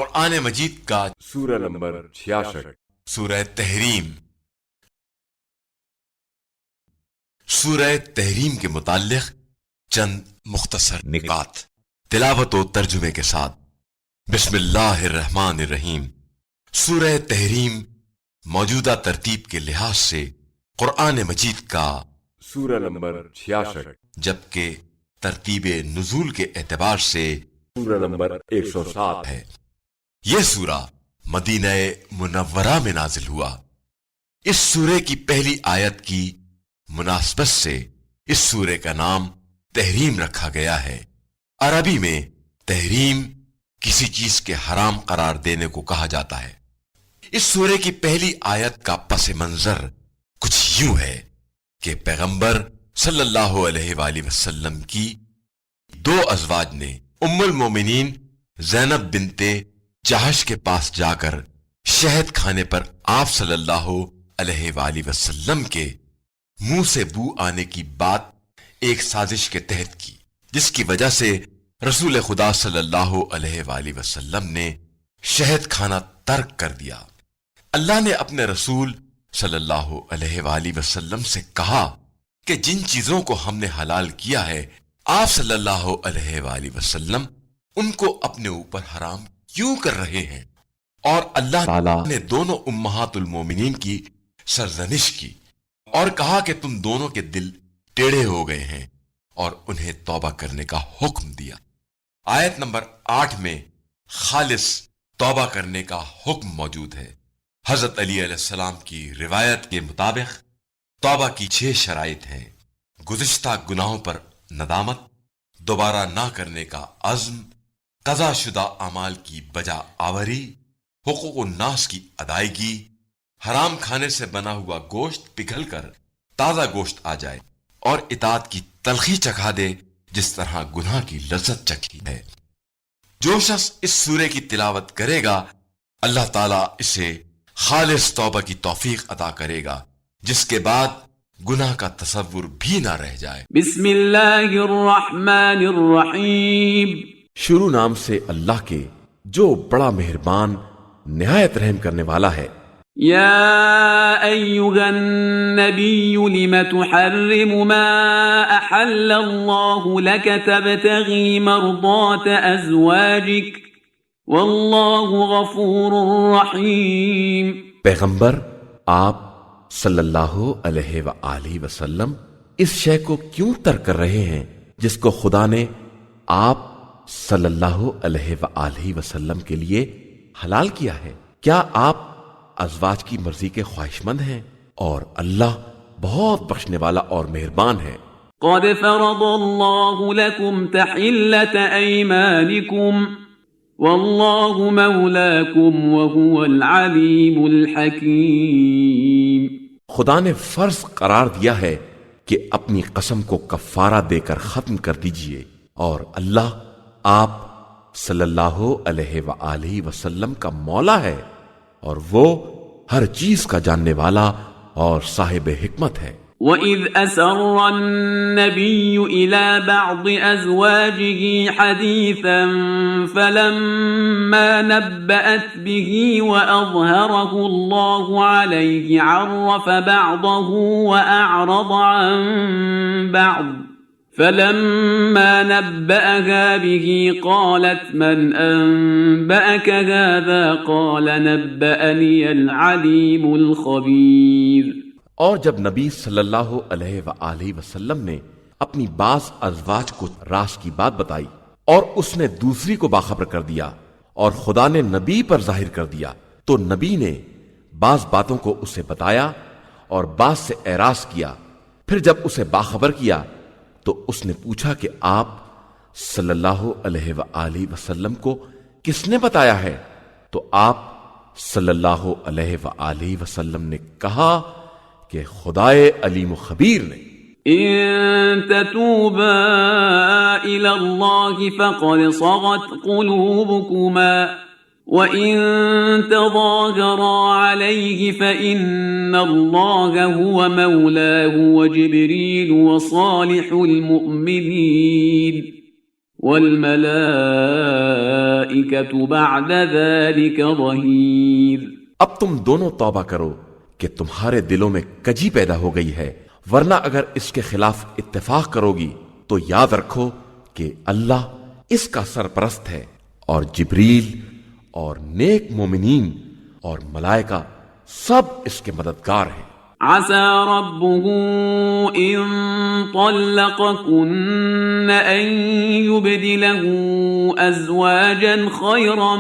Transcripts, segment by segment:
قرآن مجید کا سورہ نمبر 66 سورہ تحریم۔ سورہ تحریم کے متعلق چند مختصر نکات تلاوت و ترجمے کے ساتھ۔ بسم اللہ الرحمن الرحیم۔ سورہ تحریم موجودہ ترتیب کے لحاظ سے قرآن مجید کا سورہ نمبر 66 جبکہ ترتیب نزول کے اعتبار سے سورہ نمبر 107 ہے۔ یہ سورہ مدینہ منورہ میں نازل ہوا۔ اس سورے کی پہلی آیت کی مناسبت سے اس سورے کا نام تحریم رکھا گیا ہے۔ عربی میں تحریم کسی چیز کے حرام قرار دینے کو کہا جاتا ہے۔ اس سورے کی پہلی آیت کا پس منظر کچھ یوں ہے کہ پیغمبر صلی اللہ علیہ وآلہ وسلم کی دو ازواج نے ام المومنین زینب بنت جہش کے پاس جا کر شہد کھانے پر آپ صلی اللہ علیہ وآلہ وسلم کے منہ سے بو آنے کی بات ایک سازش کے تحت کی، جس کی وجہ سے رسول خدا صلی اللہ علیہ وآلہ وسلم نے شہد کھانا ترک کر دیا۔ اللہ نے اپنے رسول صلی اللہ علیہ وآلہ وسلم سے کہا کہ جن چیزوں کو ہم نے حلال کیا ہے، آپ صلی اللہ علیہ وآلہ وسلم ان کو اپنے اوپر حرام کیوں کر رہے ہیں؟ اور اللہ تعالیٰ نے دونوں امہات المومنین کی سرزنش کی اور کہا کہ تم دونوں کے دل ٹیڑھے ہو گئے ہیں، اور انہیں توبہ کرنے کا حکم دیا۔ آیت نمبر 8 میں خالص توبہ کرنے کا حکم موجود ہے۔ حضرت علی علیہ السلام کی روایت کے مطابق توبہ کی 6 شرائط ہیں: گزشتہ گناہوں پر ندامت، دوبارہ نہ کرنے کا عزم، قضا شدہ اعمال کی بجا آوری، حقوق الناس کی ادائیگی، حرام کھانے سے بنا ہوا گوشت پگھل کر تازہ گوشت آ جائے، اور اطاعت کی تلخی چکھا دے جس طرح گناہ کی لذت چکھی ہے۔ جو شخص اس سورے کی تلاوت کرے گا، اللہ تعالیٰ اسے خالص توبہ کی توفیق عطا کرے گا، جس کے بعد گناہ کا تصور بھی نہ رہ جائے۔ بسم اللہ الرحمن الرحیم۔ شروع نام سے اللہ کے جو بڑا مہربان نہایت رحم کرنے والا ہے۔ یا ایہا النبی لم تحرم ما احل اللہ لک تبتغی مرضات ازواجک واللہ غفور رحیم۔ پیغمبر آپ صلی اللہ علیہ وآلہ وسلم اس شے کو کیوں ترک کر رہے ہیں جس کو خدا نے آپ صلی اللہ علیہ وآلہ وسلم کے لیے حلال کیا ہے؟ کیا آپ ازواج کی مرضی کے خواہش مند ہیں؟ اور اللہ بہت بخشنے والا اور مہربان ہے۔ قد فرض اللہ لکم تحلۃ ایمانکم واللہ مولاکم وہو العلیم الحکیم۔ خدا نے فرض قرار دیا ہے کہ اپنی قسم کو کفارہ دے کر ختم کر دیجئے، اور اللہ آپ صلی اللہ علیہ وآلہ وسلم کا مولا ہے، اور وہ ہر چیز کا جاننے والا اور صاحب حکمت ہے۔ وَإِذْ أَسَرَّ النَّبِيُّ إِلَى بَعْضِ أَزْوَاجِهِ حَدِيثًا فَلَمَّا نَبَّأَتْ بِهِ وَأَظْهَرَهُ اللَّهُ عَلَيْهِ عَرَّفَ بَعْضَهُ وَأَعْرَضَ عَن بَعْضٍ فَلَمَّا نَبَّأَهَا بِهِ قَالَتْ مَنْ أَنبَأَكَ هَذَا قَالَ نَبَّأَنِيَ الْعَلِيمُ الْخَبِيرُ۔ اور جب نبی صلی اللہ علیہ وآلہ وسلم نے اپنی بعض ازواج کو راز کی بات بتائی اور اس نے دوسری کو باخبر کر دیا اور خدا نے نبی پر ظاہر کر دیا، تو نبی نے بعض باتوں کو اسے بتایا اور بعض سے اعراض کیا۔ پھر جب اسے باخبر کیا تو اس نے پوچھا کہ آپ صلی اللہ علیہ وآلہ وسلم کو کس نے بتایا ہے؟ تو آپ صلی اللہ علیہ وآلہ وسلم نے کہا کہ خدائے علیم و خبیر نے۔ ان تتوبا الى اللہ فقد صغت قلوبكما وَإِن تَظَاهَرَا عَلَيْهِ فَإِنَّ اللَّهَ هُوَ مَوْلَاهُ وَجِبْرِيلُ وَصَالِحُ الْمُؤْمِنِينَ والملائكة بعد ذلك ظهير۔ اب تم دونوں توبہ کرو کہ تمہارے دلوں میں کجی پیدا ہو گئی ہے، ورنہ اگر اس کے خلاف اتفاق کرو گی تو یاد رکھو کہ اللہ اس کا سرپرست ہے، اور جبریل اور نیک مومنین اور ملائکہ سب اس کے مددگار ہیں۔ عسى ربه إن طلقكن أن يبدله أزواجا خيرا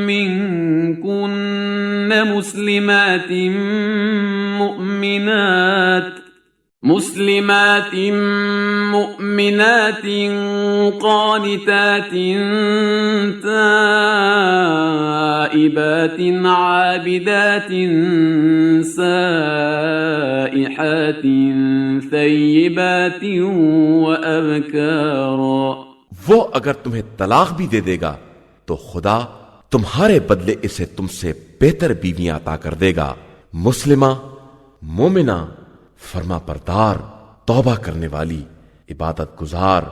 منكن مسلمات مؤمنات قانتات تائبات عابدات سائحات ثيبات وأبكارا۔ وہ اگر تمہیں طلاق بھی دے دے گا تو خدا تمہارے بدلے اسے تم سے بہتر بیویاں عطا کر دے گا، مسلمہ، مومنہ، فرما بردار، توبہ کرنے والی، عبادت گزار،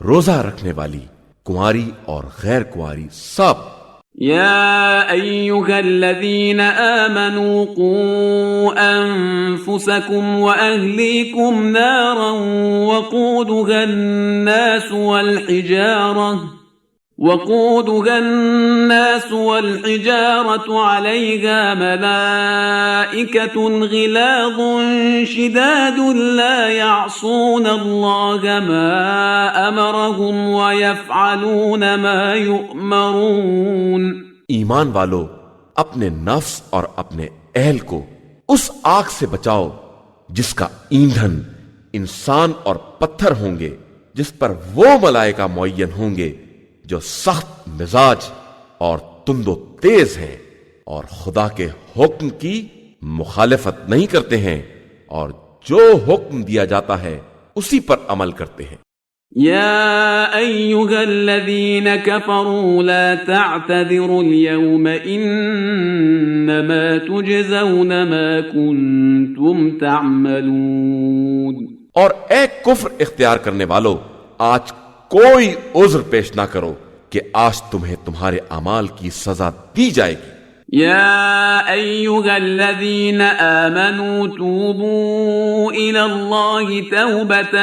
روزہ رکھنے والی، کنواری اور غیر کنواری سب۔ يا أيها الذين آمنوا قوا أنفسكم وأهليكم نارا وقودها الناس والحجارة عليها ملائكة غلاظ شداد لا يعصون الله ما أمرهم ويفعلون ما يؤمرون۔ ایمان والو، اپنے نفس اور اپنے اہل کو اس آگ سے بچاؤ جس کا ایندھن انسان اور پتھر ہوں گے، جس پر وہ ملائکہ معین ہوں گے جو سخت مزاج اور تند و تیز ہیں، اور خدا کے حکم کی مخالفت نہیں کرتے ہیں، اور جو حکم دیا جاتا ہے اسی پر عمل کرتے ہیں۔ يا أيها الذين كفروا لا تعتذروا اليوم إنما تجزون ما كنتم تعملون۔ اور اے کفر اختیار کرنے والو، آج کوئی عذر پیش نہ کرو کہ آج تمہیں تمہارے اعمال کی سزا دی جائے گی۔ يا أيها الذين آمنوا توبوا إلى الله توبة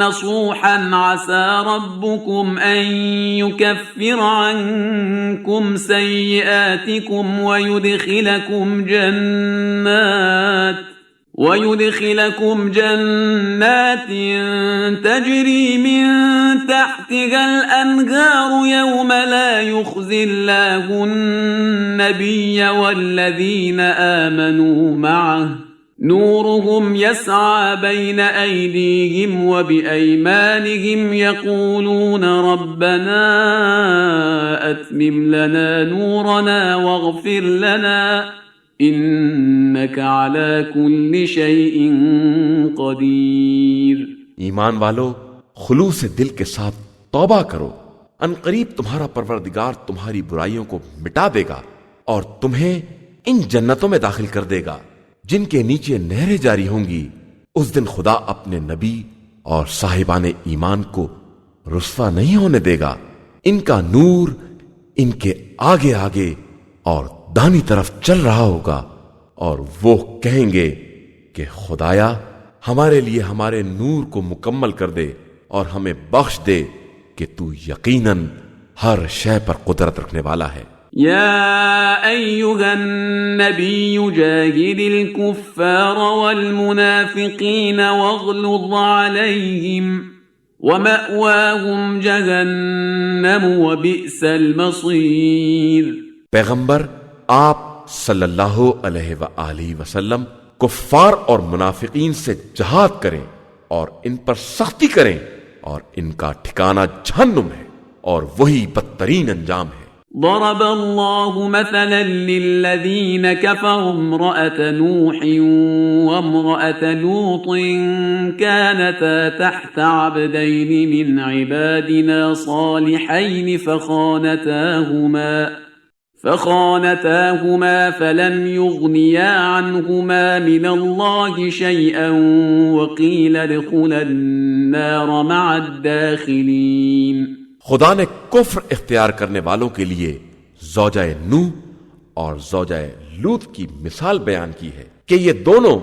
نصوحا عسى ربكم أن يكفر عنكم سيئاتكم ويدخلكم جنات تجري من تحتها الأنهار يوم لا يخزي الله النبي والذين آمنوا معه نورهم يسعى بين أيديهم وبأيمانهم يقولون ربنا أتمم لنا نورنا واغفر لنا انک علی کل شیء قدیر۔ ایمان والو، خلوص دل کے ساتھ توبہ کرو، ان قریب تمہارا پروردگار تمہاری برائیوں کو مٹا دے گا اور تمہیں ان جنتوں میں داخل کر دے گا جن کے نیچے نہریں جاری ہوں گی۔ اس دن خدا اپنے نبی اور صاحبان ایمان کو رسوا نہیں ہونے دے گا، ان کا نور ان کے آگے آگے اور دانی طرف چل رہا ہوگا، اور وہ کہیں گے کہ خدایا ہمارے لیے ہمارے نور کو مکمل کر دے اور ہمیں بخش دے کہ تو یقیناً ہر شے پر قدرت رکھنے والا ہے۔ یا ایھا النبی جاہد الکفار والمنافقین واغلظ علیہم ومأواہم جہنم وبئس المصیر۔ پیغمبر آپ صلی اللہ علیہ وآلہ وسلم کفار اور منافقین سے جہاد کریں اور ان پر سختی کریں، اور ان کا ٹھکانہ جہنم ہے اور وہی بدترین انجام ہے۔ ضرب اللہ مثلا للذین کفروا امرأة نوح وامرأة لوط كانتا تحت عبدین من عبادنا صالحین فخانتاهما فلم يغنيا عنهما من الله شيئا وقيل ادخلا النار مع الداخلين۔ خدا نے کفر اختیار کرنے والوں کے لیے زوجہ نوح اور زوجہ لوط کی مثال بیان کی ہے کہ یہ دونوں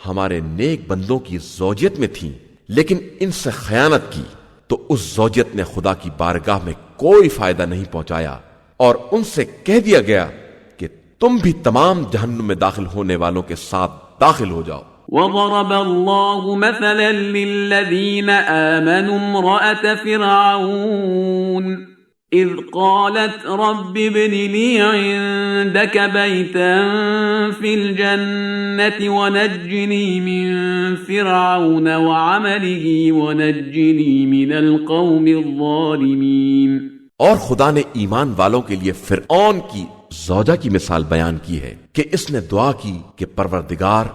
ہمارے نیک بندوں کی زوجیت میں تھیں، لیکن ان سے خیانت کی تو اس زوجیت نے خدا کی بارگاہ میں کوئی فائدہ نہیں پہنچایا، اور ان سے کہہ دیا گیا کہ تم بھی تمام جہنم میں داخل ہونے والوں کے ساتھ داخل ہو جاؤ۔ وضرب الله مثلا للذين آمنوا امرأة فرعون إذ قالت رب ابن لي عندك بيتا في الجنة ونجني من فرعون وعمله ونجني من القوم الظالمين۔ اور خدا نے ایمان والوں کے لیے فرعون کی زوجہ کی مثال بیان کی ہے کہ اس نے دعا کی کہ پروردگار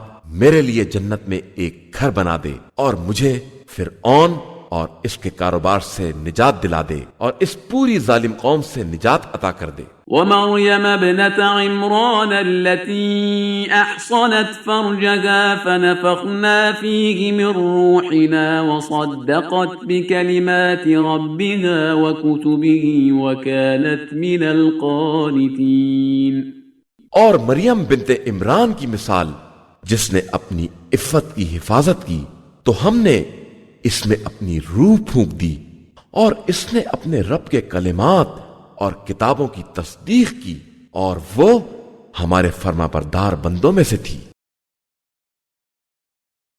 میرے لیے جنت میں ایک گھر بنا دے اور مجھے فرعون اور اس کے کاروبار سے نجات دلا دے اور اس پوری ظالم قوم سے نجات عطا کر دے۔ ومريم ابنة عمران التي أحصنت فرجها فنفخنا فيه من روحنا وصدقت بكلمات ربها وكتبه وكانت من القانتين۔ اور مریم بنت عمران کی مثال جس نے اپنی عفت کی حفاظت کی تو ہم نے اس میں اپنی روح پھونک دی اور اس نے اپنے رب کے کلمات اور کتابوں کی تصدیق کی اور وہ ہمارے فرما بردار بندوں میں سے تھی۔